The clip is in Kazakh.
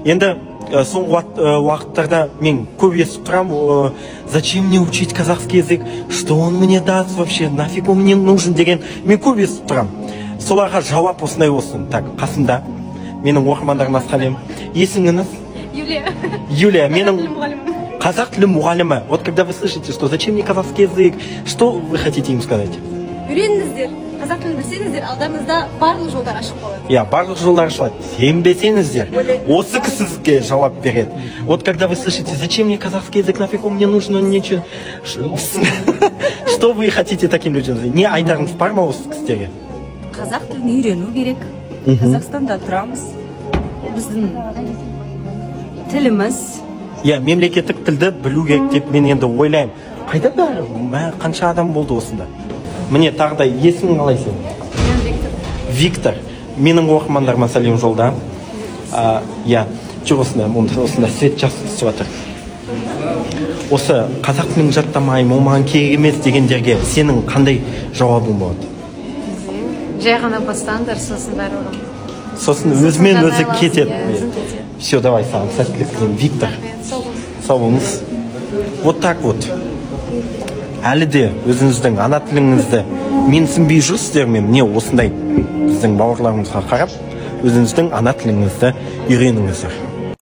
Енді соңғы уақыттарда мен көп естіп тұрам, зачем мне учить казахский язык, что он мне даст вообще, нафиг он мне нужен деген, мен көп естіп тұрам. Соларға жауап осындай болсын. Так, қасында менің оқырмандарыма сәлем. Есіміңіз? Юлия, менің қазақ тілі мұғалімі. Вот когда вы слышите, что зачем мне казахский язык, что вы хотите им сказать? Үйреніңіздер, қазақ тілін білсеңіздер, алдамызда барлық жолдар ашық болады. Барлық жолдар ашылады. Сенбесеңіздер, осы кісі сізге жауап береді. Вот когда вы слышите, зачем мне казахский язык, нафиг он мне нужен, он ничего. Что вы хотите таким людям? Не айтарыңыз бар ма осы кісілерге? Қазақ тілін үйрену керек. Қазақстанда тұрамыз. Біздің тіліміз. Мемлекеттік тілді білу керек деп мен енді ойлаймын. Қайда бәрі? Қанша адам болды осында? Міне тағы да есімің қалай сен? Виктор. Менің оқырмандарыма сәлем жолда. Жоқ осында свет жақсы түсіп жатыр. Осы қазақ тілін жаттамаймын, ол маған керек емес дегендерге сенің қандай жауабың болады? Жай ғана бастаңдар, сосын бәрі оған. Сосын өзімен өзі кетеді. Все, давай, саған сәттілік тілеймін. Виктор, сау болыңыз. Вот так вот. Әлі де өзіңіздің ана тіліңізді менсінбей жүрсіздер ме? Міне осындай біздің бауырларымызға қарап, өзіңіздің ана тіліңізді үйреніңіздер.